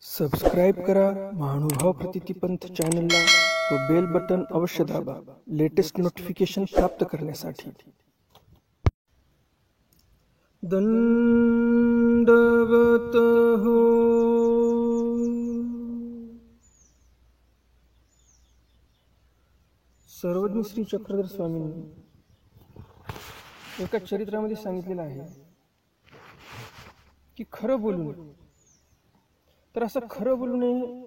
Subscribe करा महानुभाव प्रतितीपंथ चॅनलला व बेल बटन अवश्य दाबा लेटेस्ट नोटिफिकेशन प्राप्त करण्यासाठी. दंडवत हो. सर्वज्ञ श्री चक्रधर स्वामींनी एका चरित्रामध्ये सांगितलेलं आहे की खरं बोलू नये. तर असं खरं बोलू नये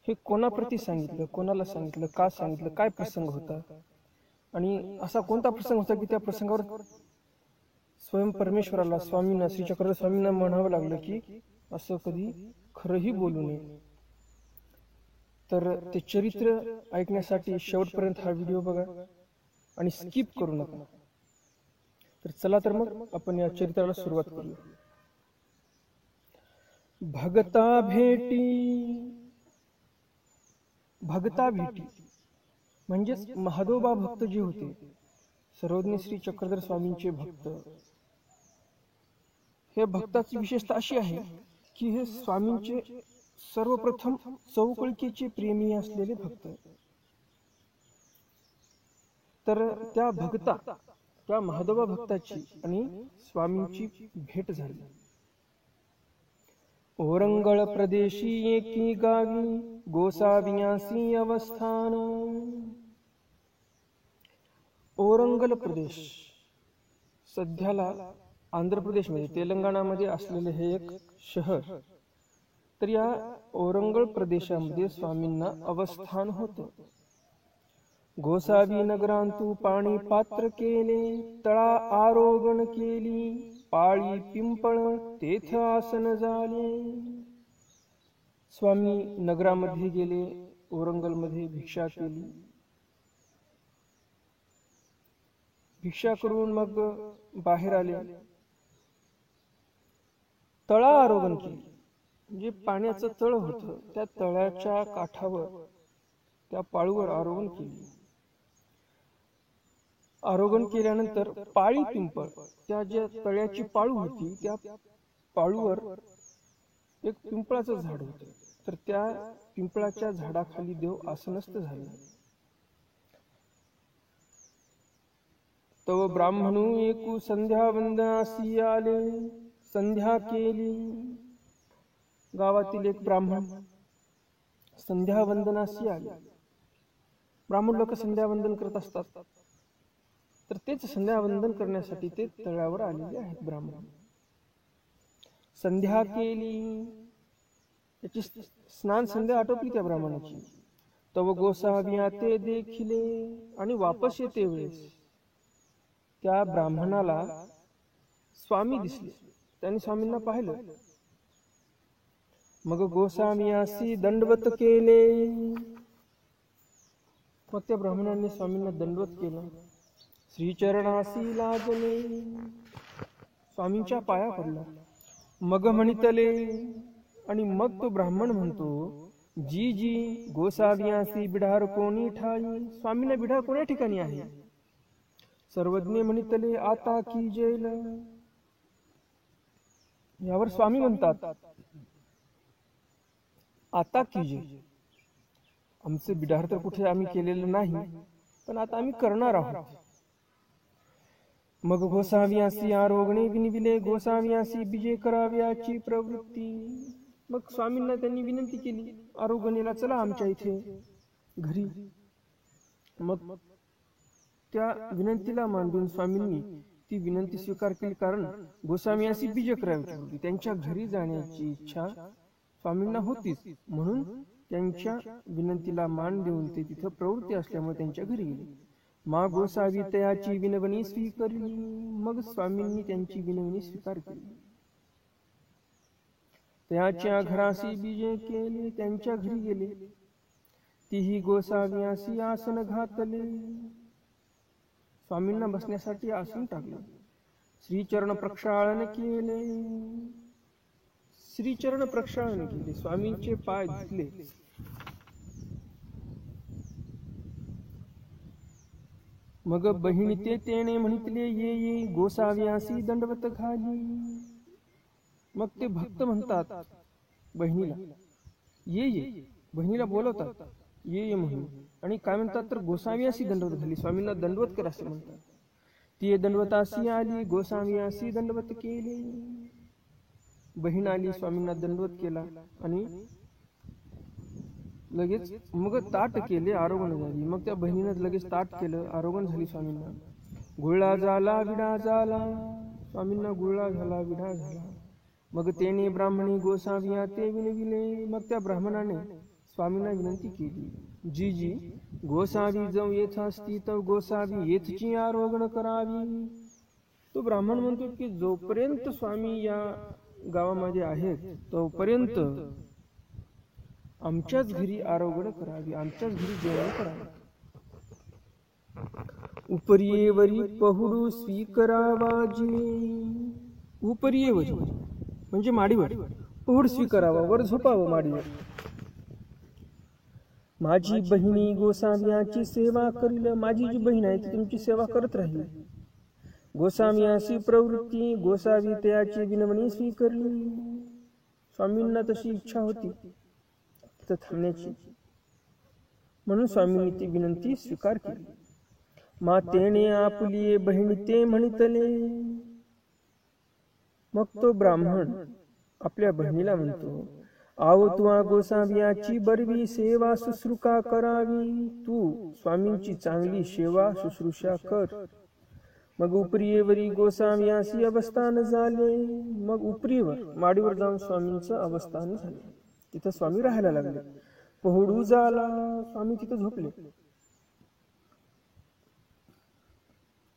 हे कोणाप्रती सांगितलं, कोणाला सांगितलं, का सांगितलं, काय प्रसंग होता आणि असा कोणता प्रसंग होता की त्या प्रसंगावर स्वयं परमेश्वराला, स्वामींना, श्री चक्रधर स्वामींना म्हणावं लागलं की असं कधी खरंही बोलू नये. तर ते चरित्र ऐकण्यासाठी शेवटपर्यंत हा व्हिडिओ बघा आणि स्किप करू नका. तर चला तर मग आपण या चरित्राला सुरुवात करूया. भगता भेटी म्हणजेच महादोबा भक्त जे होते, सर्वज्ञ श्री चक्रधर स्वामींचे भक्त, हे भक्ताची विशेषता अशी आहे की हे स्वामींचे सर्वप्रथम चौकळीचे प्रेमी असलेले भक्त. तर त्या भक्ता, त्या महादोबा भक्ताची आणि स्वामींची भेट झाली. ओरंगळ प्रदेशी एकी गावी गोसावियासी अवस्थान. ओरंगल प्रदेश सध्याला आंध्र प्रदेशमध्ये, तेलंगणामध्ये असलेले हे एक शहर. तर या ओरंगळ प्रदेशामध्ये स्वामींना अवस्थान होतं. गोसावी नगरांतू पाणी पात्र केले, तळा आरोगण केली, पाळी पिंपळ तेथ आसन झाले. स्वामी नगरामध्ये गेले, ओरंगलमध्ये भिक्षा केली. भिक्षा करून मग बाहेर आले, तळा आरोगण केली. म्हणजे पाण्याचं तळ होतं, त्या तळ्याच्या काठावर त्या पाळूवर आरोगण केली. आरोगण केल्यानंतर पाळी पिंपळ, त्या ज्या तळ्याची पाळू होती त्या पाळूवर एक पिंपळाचं झाड होतं. तर त्या पिंपळाच्या झाडाखाली देव आसनस्थ झाले. तव ब्राह्मणू एकू संध्या वंदनासी आले, संध्या केली. गावातील एक ब्राह्मण संध्या वंदनासी आले. ब्राह्मण लोक संध्या वंदन करत असतात, तर तेच संध्या वंदन करण्यासाठी ते तळ्यावर आलेले आहेत. ब्राह्मण संध्या केली, त्याची स्नान संध्या आटोपली त्या ब्राह्मणाची. तव गोसाविया ते देखिले, आणि वापस येते वेळेस त्या ब्राह्मणाला स्वामी दिसले. त्यांनी स्वामींना पाहिलं. मग गोसावियासी दंडवत केले. मग त्या ब्राह्मणाने स्वामींना दंडवत केलं. श्रीचरणासी लाजले, स्वामींच्या पाया पडला. मग म्हणितले, आणि मग तो ब्राह्मण म्हणतो, जी जी गोसावियासी बिढार कोणी ठाई. स्वामींना बिढार कोण्या ठिकाणी आहे. सर्वज्ञ म्हणितले, आता की जेल. यावर स्वामी म्हणतात, आता की जेल. आमचे बिढार तर कुठे आम्ही केलेलं नाही, पण आता आम्ही करणार आहोत. मग गोसावियासी आरोगणे विनविले, गोसावियासी बीजे कराव्याची प्रवृत्ती. मग स्वामींना त्यांनी विनंती केली, आरोगणेला चला आमच्या इथे घरी. मग त्या विनंतीला मान देऊन स्वामींनी ती विनंती स्वीकार केली. कारण गोसावियासी बीजे कराव्याची होती, त्यांच्या घरी जाण्याची इच्छा स्वामींना होतीच. म्हणून त्यांच्या विनंतीला मान देऊन ते तिथं प्रवृत्ती असल्यामुळे त्यांच्या घरी गेले. मा गोसावी तयाची विनवणी स्वीकारली. मग स्वामींनी त्यांची विनवणी स्वीकार केली. त्याच्या घराशी बीजे केले, त्यांच्या घरी गेले. तीही गोसावियासी आसन घातले, स्वामींना बसण्यासाठी आसन टाकले. श्रीचरण प्रक्षाळन केले, श्रीचरण प्रक्षाळन केले, स्वामींचे पाय धुतले. मग बहिणी ते तेने म्हणितले, ये ये गोसावियासी दंडवत घाली. मग ते भक्त म्हणतात बहिणीला, ये बहिणीला बोलवतात ये म्हणून. आणि काय म्हणतात तर गोसावी अशी दंडवत घाली, स्वामींना दंडवत कर असे म्हणतात. ती दंडवतासी आली, गोसावी अशी दंडवत केली. बहीण आली, स्वामींना दंडवत केला आणि लगेच मग ताट केले, आरोगण झाली. मग त्या बहिणीनं लगेच ताट केलं, आरोगण झाली स्वामींना. गुळा झाला विडा झाला, स्वामींना गुळा झाला विडा झाला. मग तेने ब्राह्मणी गोसाविया ते विनविले. मग त्या ब्राह्मणाने स्वामींना विनंती केली, जी जी गोसावी जव येथ असती तर गोसावी येथची आरोगण करावी. तो ब्राह्मण म्हणतो की जोपर्यंत स्वामी या गावामध्ये आहेत तोपर्यंत आमच्याच घरी आरोगण करावी, आमच्याच घरी जेवण करावे. उपरियेवरी पहुडू स्वीकारावाजी. उपरियेवरी म्हणजे माडीवर, पहुड स्वीकारावा, वर झोपावं माडीवर. माझी बहिणी गोसाव्याची सेवा करील. माझी जी बहीण आहे ती तुमची सेवा करत राहील. गोसाव्याची प्रवृत्ती, गोसावी त्याची विनवणी स्वीकारली. स्वामींना तशी इच्छा होती तिथं थांबण्याची, म्हणून स्वामींनी ती विनंती स्वीकार केली. मातेने आपुली बहिणी ते म्हणितले. मग तो ब्राह्मण आपल्या बहिणीला म्हणतो, आव तुआ गोसाव्याची बरवी सेवा शुश्रूषा करावी. तू स्वामींची चांगली सेवा शुश्रूषा कर. मग उपरीयेवरी गोसाव्यासी अवस्थान झाले. मग उपरीवर माडीवर जाऊन स्वामींचं अवस्थान झाले, तिथं स्वामी राहायला लागले. पहुडू झाला, स्वामी तिथं झोपले.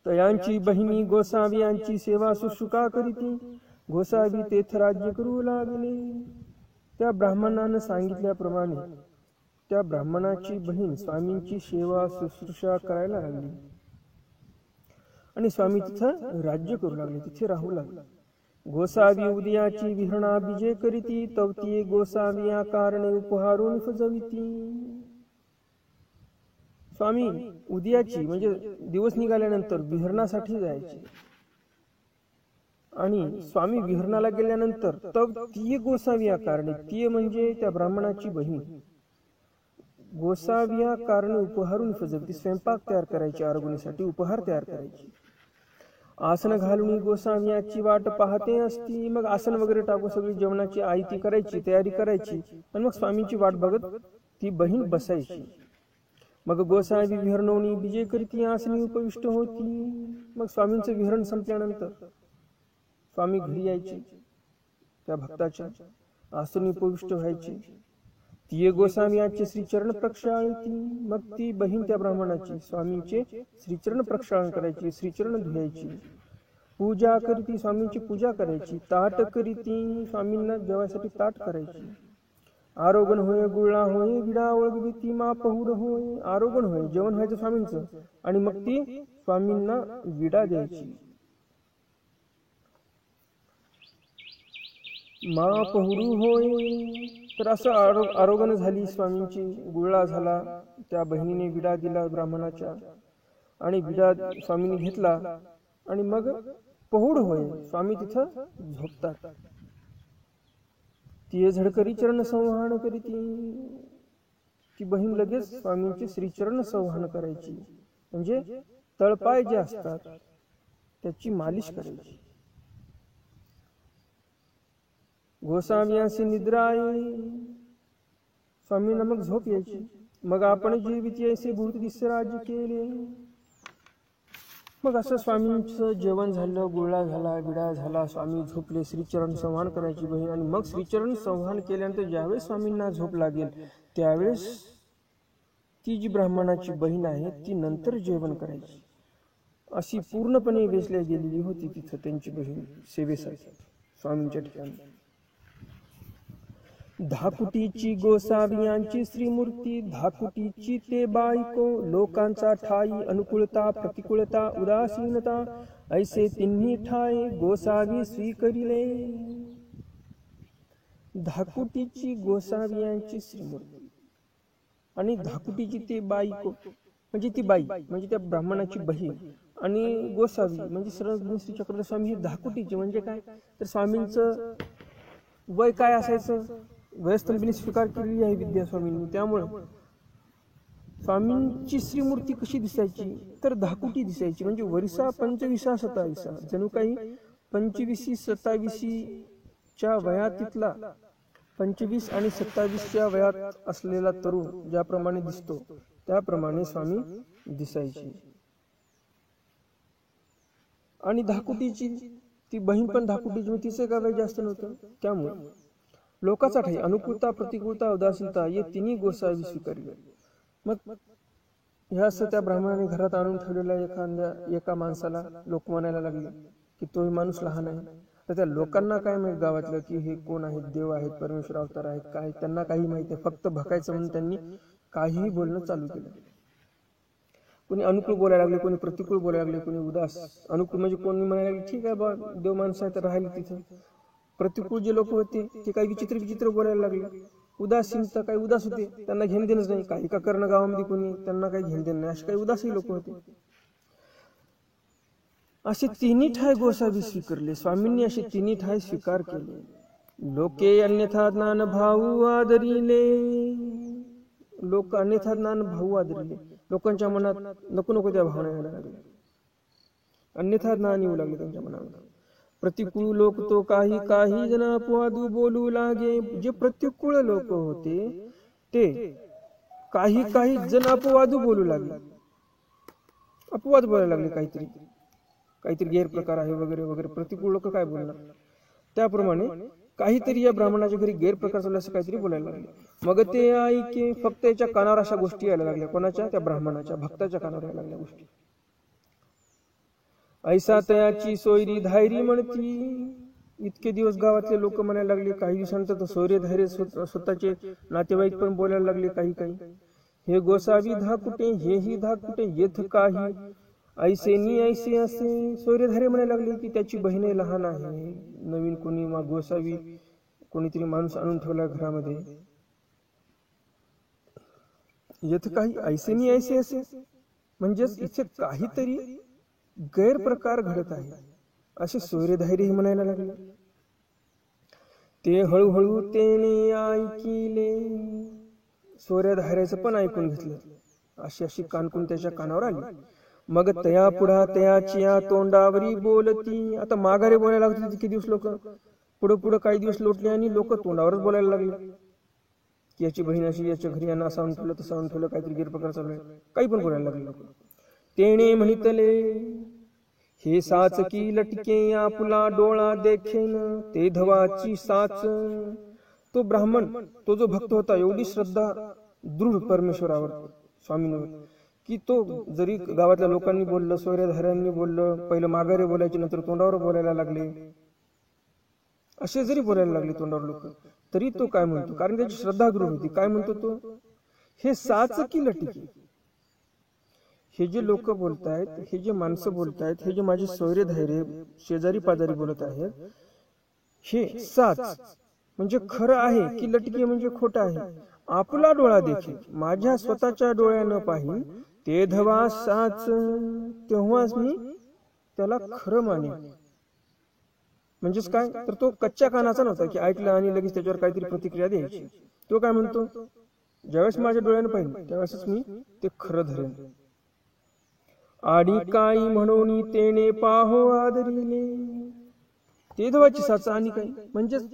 तयांची बहिणी गोसाव्यांची सेवा शुश्रूषा करीती. गोसावी तेथ राज्य करू लागले. त्या ब्राह्मणानं सांगितल्याप्रमाणे त्या ब्राह्मणाची बहीण स्वामींची सेवा शुश्रूषा करायला लागली आणि स्वामी तिथं राज्य करू लागले, तिथे राहू लागले. गोसावी उदयाची विहरणा बीजे करीती. तवती गोसावी या कारणे उपहारून फजविती. स्वामी उदयाची म्हणजे दिवस निघाल्यानंतर विहरणासाठी जायचे आणि स्वामी विहरणाला गेल्यानंतर तव ती गोसावी या कारणे, ती म्हणजे त्या ब्राह्मणाची बहीण, गोसावी या कारणे उपहारून फजवती. स्वयंपाक तयार करायची, आरोग्यासाठी उपहार तयार करायची. आसन घालून गोसाव्याची वाट पाहते असती. मग आसन वगैरे टाकून सगळी जेवणाची आयती करायची, तयारी करायची आणि मग स्वामींची वाट बघत ती बहीण बसायची. मग गोसावी विहरणोनी बीजे करीती आसनी उपविष्ट होती. मग स्वामींचं विहरण संपल्यानंतर स्वामी घरी यायचे, त्या भक्ताच्या आसनी उपविष्ट व्हायची. ती गोसाव्याचे श्रीचरण प्रक्षाळती. मग ती बहीण त्या ब्राह्मणाची स्वामींचे श्रीचरण प्रक्षाळन करायची, श्रीचरण धुयायची. पूजा करीती, स्वामींची पूजा करायची. ताट करीती, स्वामींना जेवायसाठी ताट करायची. आरोगण होय गुळा होय विडा ओळखी मा पहुड होय. आरोगण होय, जेवण व्हायचं स्वामींचं आणि मग ती स्वामींना विडा द्यायची. मा पहुडू होय. तर असं आरोगण झाली स्वामींची, गुळा झाला. त्या बहिणीने विडा दिला ब्राह्मणाच्या आणि विडा स्वामींनी घेतला आणि मग पहुड होय, स्वामी तिथं झोपतात. ती झडकरी चरण संवहन करीती. ती बहीण लगेच स्वामींचे श्रीचरण संवहन करायची, म्हणजे तळपाय जे असतात त्याची मालिश करायची. गोसाव्यासी निद्रा येई. स्वामींना मग झोप यायची. मग आपण जीवित ऐसे भूत दिसे राज्य केले. मग असं स्वामींचं जेवण झालं, गुळा झाला, विडा झाला, स्वामी झोपले. श्रीचरण संवहन करायची बहीण आणि मग श्रीचरण संवहन केल्यानंतर ज्यावेळेस स्वामींना झोप लागेल त्यावेळेस ती जी ब्राह्मणाची बहीण आहे ती नंतर जेवण करायची. अशी पूर्णपणे वेचल्या गेलेली होती तिथं त्यांची बहीण सेवेसाठी स्वामींच्या ठिकाणी. धाकुटीची गोसावियांची श्रीमूर्ती. धाकुटीची ते बायको. लोकांचा ठाई अनुकूलता प्रतिकूलता उदासीनता ऐसे तिन्ही ठाई गोसावी स्वीकरिले. धाकुटीची गोसावियांची श्रीमूर्ती आणि धाकुटीची ते बायको म्हणजे ती बाई म्हणजे त्या ब्राह्मणाची बहीण आणि गोसावी म्हणजे सरळ श्री चक्रधर स्वामी ही धाकुटीची म्हणजे काय तर स्वामींचं वय काय असायचं व्यस्तंपणे स्वीकार केलेली आहे विद्यास्वामींनी. त्यामुळे स्वामींची श्रीमूर्ती कशी दिसायची तर धाकुटी दिसायची, म्हणजे वरिसा 25-27 जणू काही 25-27च्या वयातीतला 25 आणि 27च्या वयात असलेला तरुण ज्याप्रमाणे दिसतो त्याप्रमाणे स्वामी दिसायची. आणि धाकुटीची ती बहीण पण धाकुटीची, तिचं काय वय जास्त नव्हतं. त्यामुळे लोकाचा ठाई अनुकूलता, प्रतिकूलता, उदासीनता हे तिन्ही गोसावी स्वीकारले. मग ह्या असं त्या ब्राह्मणाने घरात आणून ठेवलेल्या एका माणसाला लोक म्हणायला लागले की तो माणूस लहान आहे. तर त्या लोकांना काय माहित गावातलं की हे कोण आहेत, देव आहेत, परमेश्वर अवतार आहेत, काय त्यांना काही माहित नाही. फक्त भकायचं म्हणून त्यांनी काहीही बोलणं चालू केलं. कोणी अनुकूल बोलायला लागले, कोणी प्रतिकूल बोलायला लागले, कोणी उदास. अनुकूल म्हणजे कोणी म्हणायला लागले ठीक आहे बा देव माणसं आहे तर राहिले तिथं. प्रतिकूल जे लोक होते ते काही विचित्र बोलायला लागले. उदासीनता काही उदास होते, त्यांना घेणं देणंच नाही. काही का करणं गावामध्ये कोणी त्यांना काही घेणं देणं नाही, असे काही उदासी लोक होते. असे तिन्ही ठाय गोसावी स्वीकारले. स्वामींनी असे तिन्ही ठाय स्वीकार केले. लोके अन्यथा ज्ञान भाऊ आदरिले. लोक अन्यथा ज्ञान भाऊ आदरिले. लोकांच्या मनात नको नको त्या भावना यायला लागल्या, अन्यथा ज्ञान येऊ लागले त्यांच्या मनात. प्रतिकूल लोक तो काही काही जण अपवादू बोलू लागे. जे प्रतिकूल लोक होते ते काही काही जण अपवादू बोलू लागले, अपवाद बोलायला लागले, काहीतरी गैरप्रकार आहे वगैरे वगैरे. प्रतिकूल लोक काय बोलणार, त्याप्रमाणे काहीतरी या ब्राह्मणाच्या घरी गैरप्रकार चालला असं काहीतरी बोलायला लागले. मग ते ऐके फक्त याच्या कानावर अशा गोष्टी यायला लागल्या. कोणाच्या? त्या ब्राह्मणाच्या भक्ताच्या कानावर यायला लागल्या गोष्टी. ऐसा तयाची सोयरी धायरी म्हणती. इतके दिवस गावातले लोक म्हणायला लागले. काही दिवसांतर तर सोयरे धायरे स्वतःचे नातेवाईक पण बोलायला लागले. काही हे गोसावी धाकुटे, हेही धाकुटे, येथ काही ऐसे नि ऐसे असे. सोयरे धारे म्हणायला लागले की त्याची बहीण लहान आहे. नवीन कोणी गोसावी कोणीतरी माणूस आणून ठेवला घरामध्ये. येथ काही ऐसे नि ऐसे असे म्हणजेच इथे काहीतरी गैरप्रकार घडत आहे असे सोयरे धायरे म्हणायला लागले. ते हळूहळू तेने ऐकिले. सोयरे धायऱ्याचं पण ऐकून घेतलं. अशी कानकून त्याच्या कानावर आली. मग तया पुढा तयाच्या तोंडावरी बोलती. आता माघारे बोलायला लागते किती दिवस लोक. पुढं काही दिवस लोटले आणि लोक तोंडावरच बोलायला लागले की याची बहीण अशी, याच्या घरी यांना असं आणून ठेवलं, तसं आणून ठेवलं, काहीतरी गैरप्रकार चालू आहे, काही पण बोलायला लागले लोक. तेणे म्हणितले हे साच की लटके आपुला डोळा देखेन ते धवाची साच. तो ब्राह्मण, तो जो भक्त होता, एवढी श्रद्धा दृढ परमेश्वरावर, स्वामींवर, की तो जरी गावातल्या लोकांनी बोललं, सोयरेधाऱ्यांनी बोललं, पहिलं माघारे बोलायचे, नंतर तोंडावर बोलायला लागले, असे जरी बोलायला लागले तोंडावर लोक, तरी तो काय म्हणतो, कारण त्याची श्रद्धा दृढ होती. काय म्हणतो तो? हे साच की लटके. हे जे लोक बोलतायत, हे जे माणसं बोलतायत, हे जे माझे सोयरे धायरे शेजारी पाजारी बोलत आहेत, हे साच म्हणजे खरं आहे की लटके म्हणजे खोटं आहे. आपला डोळा देखील, माझ्या स्वतःच्या डोळ्यानं पाहिन ते धवा साच, तेव्हाच मी त्याला खरं मानेन. म्हणजेच काय, तर तो कच्च्या कानाचा नव्हता की ऐकलं आणि लगेच त्याच्यावर काहीतरी प्रतिक्रिया द्यायची. तो काय म्हणतो, ज्यावेळेस माझ्या डोळ्यानं पाहिन त्यावेळेस मी ते खरं धरेन. आडी काही म्हणून तेने पाहो आदरिले. ते धवाची साच आणि काही म्हणजेच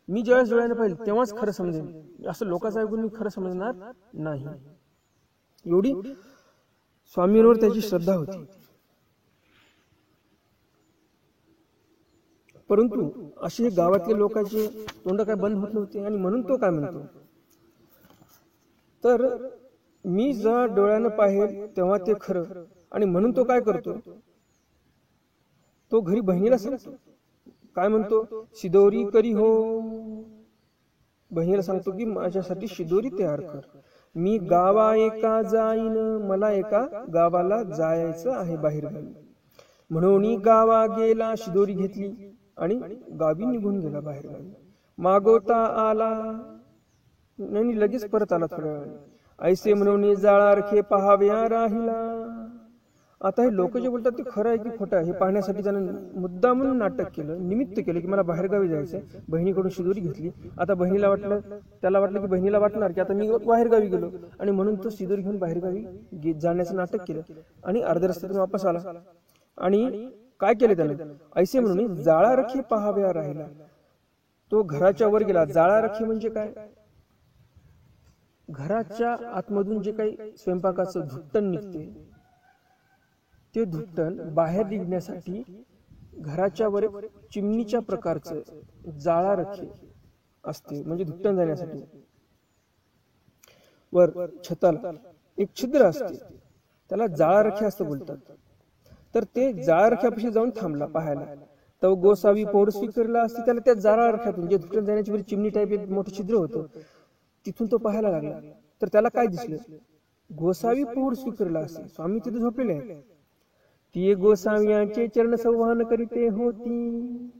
मी ज्यावेळेस डोळ्यानं पाहिलं तेव्हाच खरं समजेन, असं लोकांचं ऐकून मी खरं समजणार नाही. एवढी स्वामींवर त्याची श्रद्धा होती. परंतु असे गावातले लोकांचे तोंड काय बंद होत नव्हते. आणि म्हणून तो काय म्हणतो, तर मी जेव्हा डोळ्यानं पाहेल तेव्हा ते खरं. आणि म्हणून तो काय करतो, तो घरी बहिणीला सांगतो. काय म्हणतो, शिदोरी करी हो. बहिणीला सांगतो की माझ्यासाठी शिदोरी तयार कर. मी गावा एका जाईन, मला एका गावाला जायचं आहे बाहेर गावी. म्हणून गावा गेला, शिदोरी घेतली आणि गावी निघून गेला बाहेर गावी. मागवता आला आणि लगेच परत आला थोड्या वेळाने. ऐसे म्हणून जाळारखे पहाव्या राहिला. आता हे लोक जे बोलतात ते खरं आहे की खोटं आहे हे पाहण्यासाठी त्यानं मुद्दा म्हणून नाटक केलं, निमित्त केलं की मला बाहेरगावी जायचंय. बहिणीकडून शिदोरी घेतली. आता त्याला वाटलं की बहिणीला वाटणार की आता मी बाहेरगावी गेलो, आणि म्हणून तो शिदोरी घेऊन बाहेरगावी जाण्याचं नाटक केलं आणि अर्ध्या रस्त्यातून वापस आला. आणि काय केलं त्यानं, ऐसे म्हणून जाळा रखी पाहाव्या राहिला. तो घराच्या वर गेला. जाळा रखी म्हणजे काय, घराच्या आतमधून जे काही स्वयंपाकाचं धुट्टण निघते ते धुट्टण बाहेर निघण्यासाठी घराच्या वर चिमणीच्या प्रकारचं जाळा रखी असते, म्हणजे धुट्टण जाण्यासाठी. वर छताला एक छिद्र असते, त्याला जाळा रखी असं बोलतात. तर ते जाळा रख्यापाशी जाऊन थांबला पाहायला. तो गोसावी पौड स्वीकारला असते, त्याला त्या जाळा रख्यातून जे धुट्टण जाण्याची वरी चिमणी टाईप एक मोठं छिद्र होतं तिथून तो पाहायला लागला. तर त्याला काय दिसलं, गोसावी पौड स्वीकारला असते. स्वामी तिथे झोपलेले आहेत. ती गोसाव्यांचे चरण संवाहन करीते होती.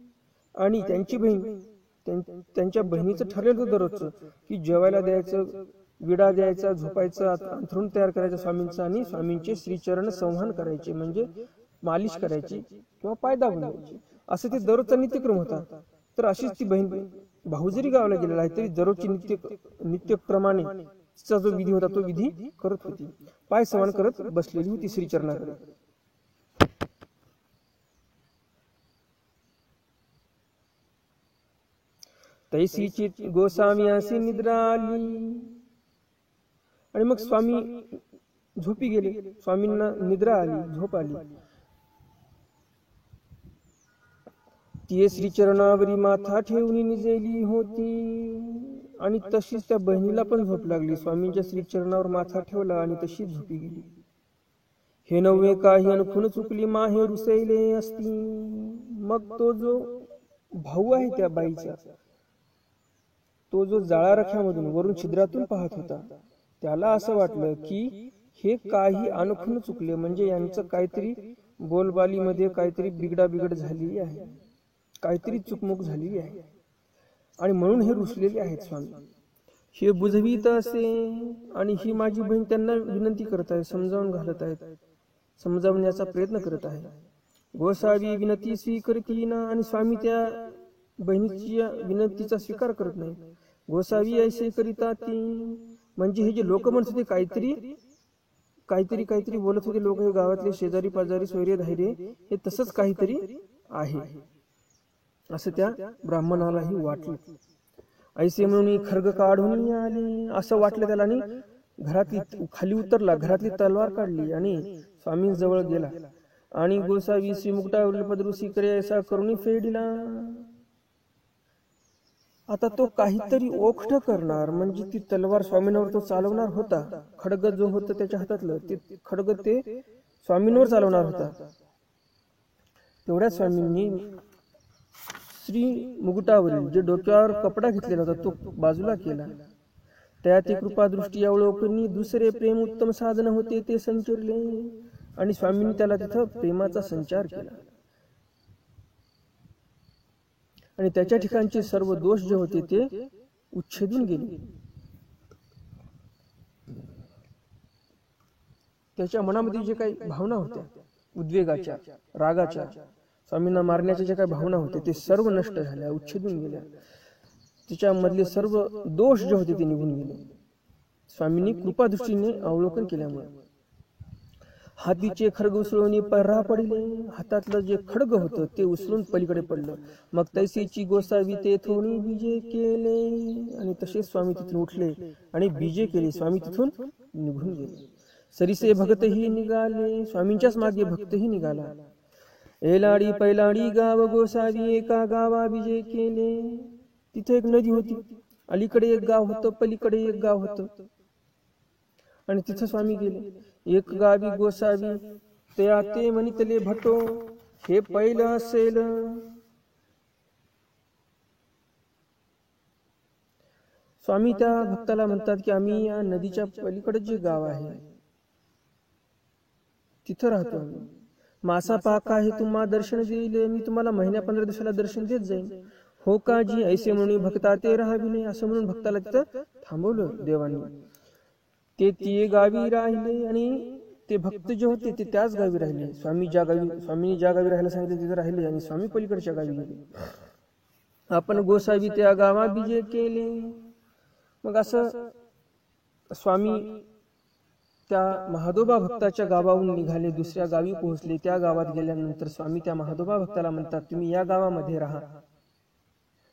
आणि त्यांची बहीण, त्यांच्या बहिणीचं ठरलेलं दररोजचं की जेवायला द्यायचं, विडा द्यायचा, झोपायचं, अंथरूण तयार करायचं स्वामींचं, आणि स्वामींचे श्रीचरण संवाहन करायचे म्हणजे मालिश करायची किंवा पायदा बनवायची, असं ते दररोजचा नित्यक्रम होता. तर अशीच ती बहीण, भाऊ जरी गावाला गेलेला आहे तरी दररोजची नित्यक्रमाने तिचा जो विधी होता तो विधी करत होती. पाय समान करत बसलेली होती श्रीचरणाकडे. तैसीची गोसाव्यासी निद्रा आली. आणि मग स्वामी झोपी गेले. स्वामींना निद्रा आली, झोप आली. ती श्रीचरणावरी माथा ठेवून निजेली होती. आणि तशीच त्या बहिणीला पण झोप लागली. स्वामींच्या श्रीचरणावर माथा ठेवला आणि तशीच झोपी गेली. हे नव्हे काही अनखून चुकली माहे रुसैले असती. मग तो जो भाऊ आहे त्या बाईचा, तो जो जाळा रख्यामधून वरून छिद्रातून पाहत होता, त्याला असं वाटलं की हे काही अनखून चुकले, म्हणजे यांचं काहीतरी बोलबालीमध्ये काहीतरी बिघड झालेली आहे, काहीतरी चुकमुक झालेली आहे, आणि म्हणून हे रुसलेले आहेत स्वामी. हे बुजवीत असे, आणि ही माझी बहीण त्यांना विनंती करत आहे, समजावून घालत आहेत, समजावण्याचा प्रयत्न करत आहे. गोसावी विनंती स्वीकारती ना, आणि स्वामी त्या बहिणीच्या विनंतीचा स्वीकार करत नाही. गोसावी ऐसे करिता ती, म्हणजे हे जे लोक म्हणत होते काहीतरी बोलत होते लोक, हे गावातले शेजारी पाजारी सोयरे धायरे, हे तसंच काहीतरी आहे असं त्या ब्राह्मणालाही वाटलं. ऐसे म्हणून खर्ग काढून आले असं वाटलं त्याला, आणि घरातली खाली उतरला, घरातली तलवार काढली आणि स्वामींजवळ गेला. आणि गोसावी श्री मुकुटावरील पदरुसी करे असा करून फेडिला. आता तो काहीतरी ओखट करणार, म्हणजे ती तलवार स्वामींवर तो चालवणार होता. खडग जो होतं त्याच्या हातातलं ते खडग ते स्वामींवर चालवणार होता. तेवढ्या स्वामींनी श्री मुकुटावरील जे डोक्यावर कपडा घेतलेला होता तो बाजूला केला. त्यात ती कृपा दृष्टी अवलोकनी दुसरे प्रेम उत्तम साधन होते ते संचरले, आणि स्वामींनी त्याला तिथं प्रेमाचा संचार केला. आणि त्याच्या ठिकाणचे सर्व दोष जे होते ते उच्छेदून गेले. त्याच्या मनामध्ये जे काही भावना होत्या, उद्वेगाच्या, रागाच्या, स्वामींना मारण्याच्या जे काही भावना होते ते सर्व नष्ट झाल्या, उच्छेदून गेल्या. त्याच्यामधले सर्व दोष जे होते ते निघून गेले स्वामींनी कृपा दृष्टीने अवलोकन केल्यामुळे. हातीचे खडग उसळून पर्रा पडले, हातातलं जे खडग होतं ते उसळून पलीकडे पडलं. मग तैसीची गोसावी तेथून बीजे केले, आणि तसेच स्वामी तिथून उठले आणि बीजे केले. स्वामी तिथून निघून गेले. सरीसे भक्तही निघाले, स्वामींच्याच मागे भक्तही निघाला. एलाडी पैलाडी गाव गोसावी एका गावा बीजे केले. तिथे एक नदी होती, अलीकडे एक गाव होतं, पलीकडे एक गाव होतं, आणि तिथं स्वामी गेले. एक गावी गोसावी त्या ते म्हणितले भटो, हे पहिलं असेल. स्वामी त्या भक्ताला म्हणतात की आम्ही या नदीच्या पलीकडे जे गाव आहे तिथं राहतो आम्ही. मासा पाका हे तुम्हाला दर्शन देईल, मी तुम्हाला महिन्या 15 दिवसाला दर्शन देत जाईन. हो का जी, ऐसे म्हणून भक्ता ते राहावी, असं म्हणून भक्ताला तिथं थांबवलं देवांनी. ते गावी राहिले आणि ते भक्त जे होते ते त्याच गावी राहिले. स्वामींनी ज्या गावी राहायला सांगितले तिथे राहिले आणि स्वामी पलीकडच्या गावी गेले. आपण गोसावी त्या गावा बीजे केले. मग असं स्वामी त्या महादोबा भक्ताच्या गावाहून निघाले, दुसऱ्या गावी पोहोचले. त्या गावात गेल्यानंतर स्वामी त्या महादोबा भक्ताला म्हणतात, तुम्ही या गावामध्ये राहा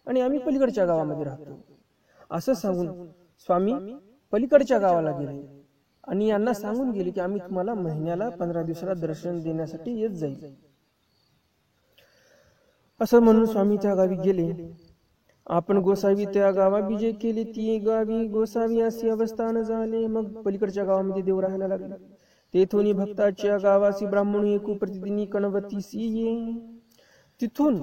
आणि आम्ही पलीकडच्या गावामध्ये राहतो. असं सांगून स्वामी पलीकडच्या गावाला गेले आणि यांना सांगून गेले की आम्ही तुम्हाला महिन्याला 15 दिवसाला दर्शन देण्यासाठी येत जाईल. असं म्हणून स्वामी त्या गावी गेले. आपण गोसावी त्या गावा बीजे केले, ती गावी गोसावी अशी अवस्थान झाले. मग पलीकडच्या गावामध्ये देव राहायला लागले. तेथून भक्ताच्या गावासी ब्राह्मण एकू प्रतिदिनी कणवतीसी ये. तिथून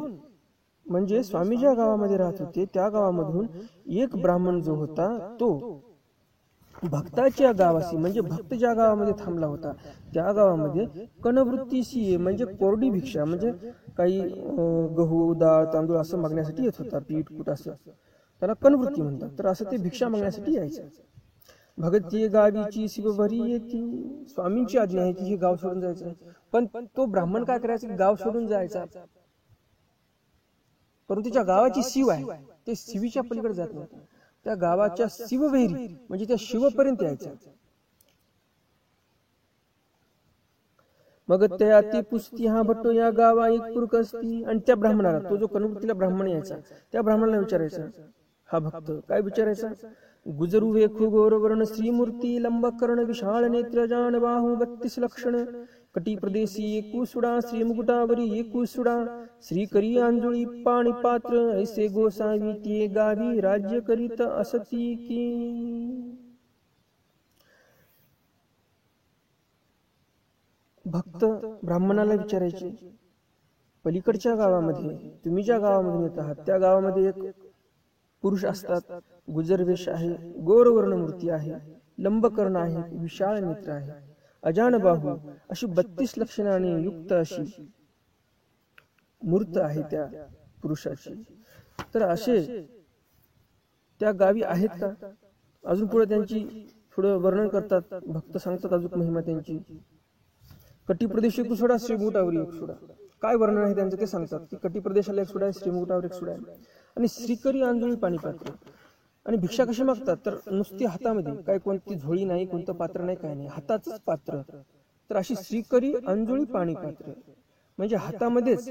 म्हणजे स्वामी ज्या गावामध्ये राहत होते त्या गावामधून एक ब्राह्मण जो होता तो भक्ताच्या गावाशी म्हणजे भक्त ज्या गावामध्ये थांबला होता त्या गावामध्ये कणवृत्तीशी म्हणजे कोरडी भिक्षा म्हणजे काही गहू डाळ तांदूळ असं मागण्यासाठी येत होता, पीठ कूट असं त्याला कणवृत्ती म्हणतात. तर असं ते भिक्षा मागण्यासाठी यायचं. भगती गावीची शिवभरी येती. स्वामींची आज्ञा आहे की हे गाव सोडून जायचं. पण तो ब्राह्मण काय करायचं, गाव सोडून जायचा परंतु त्या गावाची शिव आहे ते शिवीच्या पलीकडे जात नव्हतं. त्या गावाच्या शिववैरी म्हणजे त्या शिवपर्यंत यायच्या. मग त्या ते पुस्ती हा भट्टो या गावा एक पुरक असती. आणि त्या ब्राह्मणाला, तो जो कणवृत्तीला ब्राह्मण यायचा त्या ब्राह्मणाला विचारायचा, हा भक्त काय विचारायचा, गुजरू वेखू गौरवर्ण श्रीमूर्ती लंबकर्ण विशाळ नेत्र जाण बाहू 32 लक्षण कटी प्रदेशी एकूसुडा श्री मुकुटावरी एकूसुडा श्री करी अंजुळी पाणी पात्र ऐसे गोसावी ते गावी राज्य करीत असती की. भक्त ब्राह्मणाला विचारायचे, पलीकडच्या गावामध्ये तुम्ही ज्या गावामध्ये येत आहात त्या गावामध्ये एक पुरुष असतात, गुजरवेश आहे, गौरवर्ण मूर्ती आहे, लंबकर्ण आहे, विशाळ नेत्र आहे, अजान बाहू अशी 32 लक्षणाने युक्त अशी मूर्त आहे त्या पुरुषाची. तर असे त्या गावी आहेत का. अजून पुढे त्यांची थोडं वर्णन करतात, भक्त सांगतात अजून महिमा त्यांची. कटी प्रदेश एक सोडा श्रीमुकुटावर एक सोडा. काय वर्णन आहे त्यांचं ते सांगतात की कटी प्रदेशाला एक सोडा आहे, श्रीमुकुटावर एक सोडा आहे. आणि श्रीकरी आंजोळी पाणी पात्र. आणि भिक्षा कशी मागतात तर नुसती हातामध्ये, काय कोणती झोळी नाही, कोणतं पात्र नाही, काय नाही, हाताचंच पात्र. तर अशी श्रीकरी अंजोळी पाणी पात्र म्हणजे हातामध्येच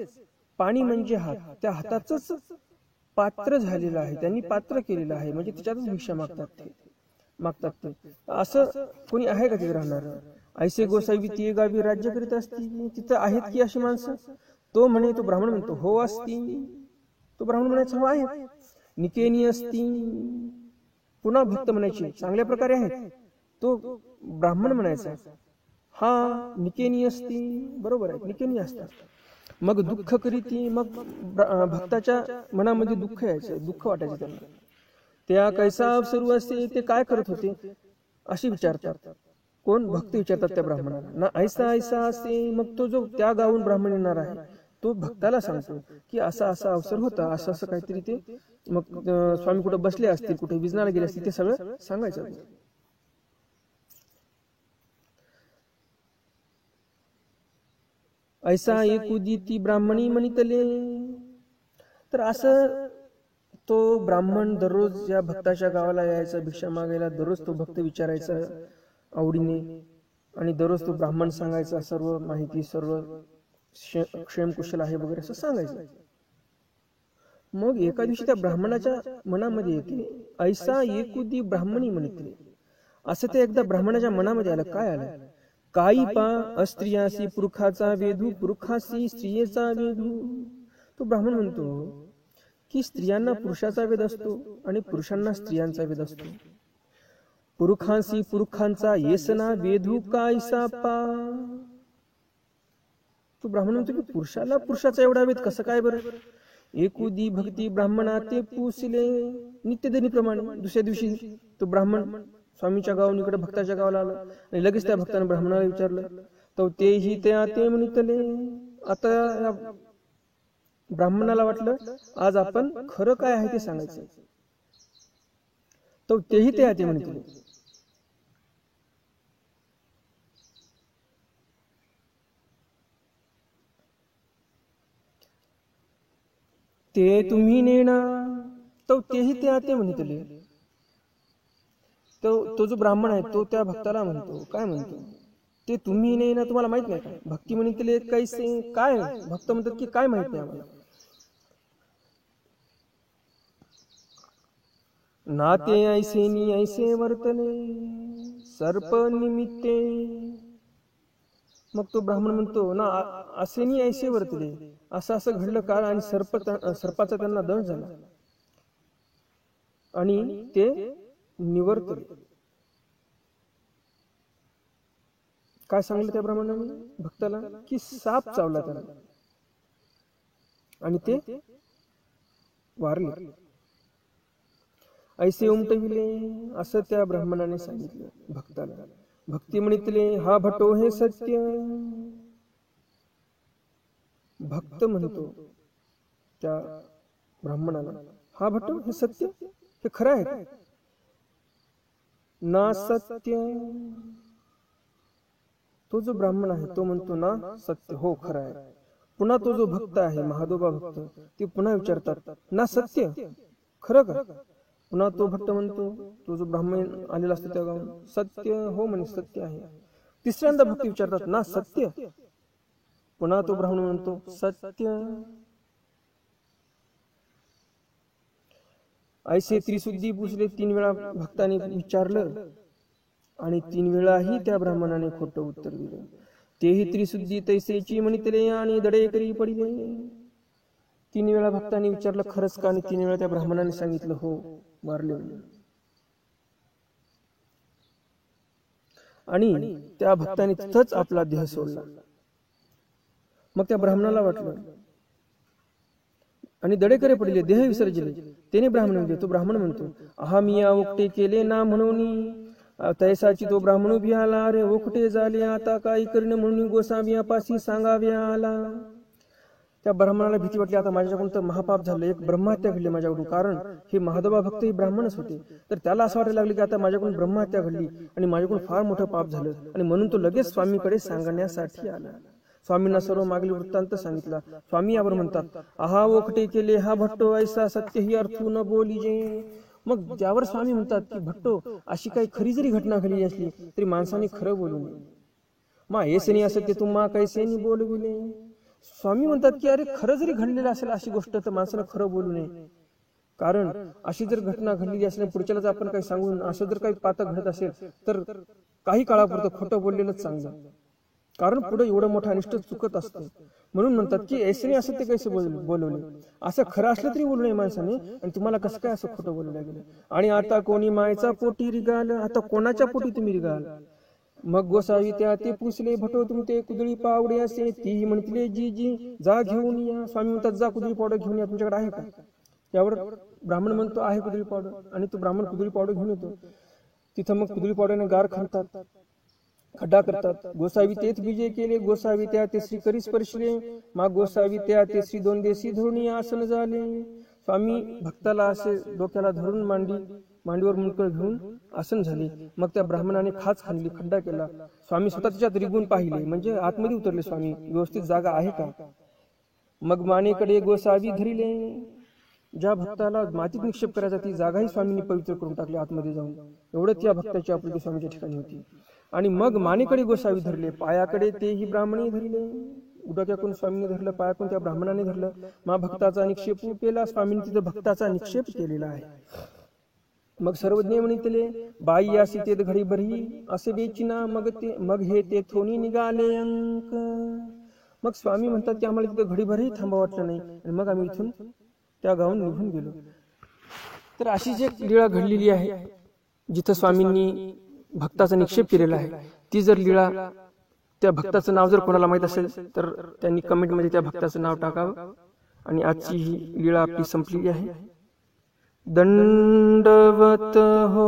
पाणी म्हणजे हात, त्या हाताचंच पात्र झालेलं आहे, त्यांनी पात्र केलेलं आहे म्हणजे त्याच्यातच भिक्षा मागतात ते. असं कोणी आहे का तिथे राहणार. ऐसे गोसावी ती गावी राज्य करीत असती. तिथं आहेत की अशी माणसं. तो म्हणे, तो ब्राह्मण म्हणतो हो असती. तो ब्राह्मण म्हणायचा हो आहे. निकेनी असती. पुन्हा भक्त म्हणायचे चांगल्या प्रकारे आहेत. तो ब्राह्मण म्हणायचा हा निकेनी असती. बरोबर आहे, निकेनी असतात. मग दुःख करीती. मग भक्ताच्या मनामध्ये दुःख यायचं, दुःख वाटायचं त्यांना. त्या कैसा सुरू असते, ते काय करत होते असे विचारतात. कोण भक्त विचारतात त्या ब्राह्मणाला. ना ऐसा ऐसा असते. मग तो जो त्या गावून ब्राह्मण येणार आहे तो भक्ताला सांगतो की असा असा अवसर होता, असं असं काहीतरी. ते मग स्वामी कुठे बसले असतील, कुठे विजनाला गेले असतील, ते सगळं सांगायचं. ऐसा एकुदिती ब्राह्मणी म्हणितले. तर असं तो ब्राह्मण दररोज या भक्ताच्या गावाला यायचा, भिक्षा मागायला. दररोज तो भक्त विचारायचा आवडीने आणि दररोज तो ब्राह्मण सांगायचा सर्व माहिती, सर्व क्षेमकुशल आहे वगैरे असं सांगायचं. मग एका दिवशी त्या ब्राह्मणाच्या मनामध्ये येते ऐसा एकुदी ब्राह्मणी म्हणितले. असं ते एकदा ब्राह्मणाच्या मनामध्ये आलं. काय आलं, काही पा अस्त्रियासी पुरुखाचा वेधू, पुरुखासी स्त्रियेचा वेधू. तो ब्राह्मण म्हणतो की स्त्रियांना पुरुषाचा वेध असतो आणि पुरुषांना स्त्रियांचा वेध असतो. पुरुखांसी पुरुखांचा येसना वेधू कायसा पा. तो ब्राह्मण म्हणतो की पुरुषाला पुरुषाचा एवढा वेध कसं काय बरं. एकुदी भक्ती ब्राह्मणा ते पुसले. नित्यदिनीप्रमाणे दुसऱ्या दिवशी तो ब्राह्मण स्वामीच्या गावाहून इकडे भक्ताच्या गावाला आला आणि लगेच त्या भक्ताने ब्राह्मणाला विचारलं. तो तेही ते म्हणितले. आता ब्राह्मणाला वाटलं आज आपण खरं काय आहे ते सांगायचं. तो तेही ते म्हणितले. ते तुम्ही नेना, तो तेही ते म्हणतले. तो जो ब्राह्मण आहे तो त्या भक्ताला म्हणतो, काय म्हणतो, ते तुम्ही नेना, तुम्हाला माहित नाही का? भक्ती म्हणतले कैसे, काय भक्त म्हणतात की काय माहित नाही आम्हाला. नाते ऐसे नि ऐसे वर्तले सर्प निमित्ते. मग तो ब्राह्मण म्हणतो ना, असे नि ऐसे वर्तले, असं घडलं काळ आणि सर्पाचा त्यांना दंश झाला आणि ते निवर्तले. काय सांगितलं त्या ब्राह्मणाने भक्ताला, की साप चावला त्याला आणि ते वारले. ऐसे उमटविले असं त्या ब्राह्मणाने सांगितलं भक्ताला. भक्ती म्हणितले हा भटो हे सत्य. भक्त म्हणतो त्या ब्राह्मणाला, हा भटो हे सत्य, हे खरं आहे ना? सत्य. तो जो ब्राह्मण आहे तो म्हणतो ना सत्य, हो खरं आहे. पुन्हा तो जो भक्त आहे महादोबा भक्त, ते पुन्हा विचारतात ना सत्य, खरं का? पुन्हा तो भक्त म्हणतो, तो जो ब्राह्मण आलेला असतो त्या गावात, सत्य, हो म्हणे सत्य आहे. तिसऱ्यांदा भक्त विचारतात ना सत्य, पुन्हा तो ब्राह्मण म्हणतो सत्य. ऐसे त्रिशुद्धी पुसले, 3 वेळा भक्ताने विचारलं आणि 3 वेळाही त्या ब्राह्मणाने खोटं उत्तर दिलं. तेही त्रिशुद्धी तैसेची म्हणितले आणि दडे करी पडिले. 3 वेळा भक्ताने विचारलं खरंच का, आणि 3 वेळा त्या ब्राह्मणाने सांगितलं हो, मारले. आणि त्या भक्ताने तिथंच आपला देह सोडला. मग त्या ब्राह्मणाला वाटलं आणि दडेकरे पडले, देह विसर्जले. त्याने ब्राह्मण म्हणले, तो ब्राह्मण म्हणतो, आम्ही या ओकटे केले ना म्हणून. तैसाची तो ब्राह्मण उभी आला, अरे ओकटे झाले आता काही करणं म्हणून गोसाव्यापाशी सांगाव्या आला. त्या ब्राह्मणाला भीती वाटली, आता माझ्याकडून तर महापाप झालं, एक ब्रह्महत्या घडली माझ्याकडून. कारण हे महादोबा भक्त हे ब्राह्मणच होते. तर त्याला असं वाटायला लागलं की आता माझ्याकडून ब्रह्महत्या घडली आणि माझ्याकडून फार मोठं पाप झालं, आणि म्हणून तो लगेच स्वामीकडे सांगण्यासाठी आला. स्वामींना सर्व मागील वृत्तांत सांगितला. स्वामी यावर म्हणतात, आहा ओकटे केले हा भट्टो, ऐसा सत्य ही अर्थू न बोलिजे. मग ज्यावर स्वामी म्हणतात की भट्टो, अशी काही खरी जरी घटना घडली असली तरी माणसाने खरं बोलू नये. मा ऐसे असत्य तुम्हा कैसे नि बोलविले. स्वामी म्हणतात की अरे खरं जरी घडलेलं असेल अशी गोष्ट तर माणसानं खरं बोलू नये. कारण अशी जर घटना घडलेली असल्याने पुढच्यालाच आपण काही सांगून असं जर काही पातक घडत असेल तर काही काळापुरतं खोटं बोललेलंच चांगलं. कारण पुढे एवढं मोठं अनिष्ट चुकत असतं. म्हणून म्हणतात की ऐसे असं ते कैसे बोलवले, असं खरं असलं तरी बोलू नये माणसाने, आणि तुम्हाला कसं काय असं खोटं बोललं गेलं. आणि आता कोणी मायचा पोटी रिगाल, आता कोणाच्या पोटी तुम्ही रिगाल. मग गोसावी त्या ते पुसले, भटो तुमते कुदळी पावडे असे, तीही म्हणतले जी जी जा घेऊन या. स्वामी म्हणतात जा कुदळी पावडर घेऊन या, तुमच्याकडे आहे का? त्यावर ब्राह्मण म्हणतो आहे कुदळी पावडर, आणि तो ब्राह्मण कुदळी पावडर घेऊन येतो. तिथं मग कुदळी पावडरने गार खणतात, खड्डा करतात. गोसावी तेच बीजे केले, गोसावी त्या ते श्री करी स्पर्शले. मग गोसावी त्या ते श्री 2 देशी धरून आसन झाले. स्वामी भक्ताला असे डोक्याला धरून मांडीवर मुंडकं घेऊन आसन झाले. मग त्या ब्राह्मणाने खाच खाल्ली, खड्डा केला. स्वामी स्वतः त्याच्यात रिगून पाहिले, म्हणजे आतमध्ये उतरले स्वामी, व्यवस्थित जागा आहे का. मग मानेकडे गोसावी धरिले. ज्या भक्ताला मातीत निक्षेप करायचा ती जागाही स्वामींनी पवित्र करून टाकली आतमध्ये जाऊन. एवढंच या भक्ताची आपुलकी स्वामीच्या ठिकाणी होती. आणि मग मानेकडे गोसावी धरले, पायाकडे तेही ब्राह्मणे धरले. उडक्याकडून स्वामींनी धरलं, पायाकडून त्या ब्राह्मणाने धरलं. मा भक्ताचा निक्षेप केला. स्वामींनी तिथे भक्ताचा निक्षेप केलेला आहे. मग सर्वज्ञ म्हणितले, बाई या सीतेत घडी भरी असे बेचिना. मग हे ते थोनी निघाले अंक. मग स्वामी म्हणतात की आम्हाला तिथे घडीभरही थांबा वाटलं नाही, आणि मग आम्ही इथून त्या गावून निघून गेलो. तर अशी जी लीळा घडलेली आहे, जिथं स्वामींनी भक्ताचा निक्षेप केलेला आहे, ती जर लीळा, त्या भक्ताचं नाव जर कोणाला माहित असेल तर त्यांनी कमेंटमध्ये त्या भक्ताचं नाव टाकावं. आणि आजची ही लीळा आपली संपलेली आहे. दंडवत हो.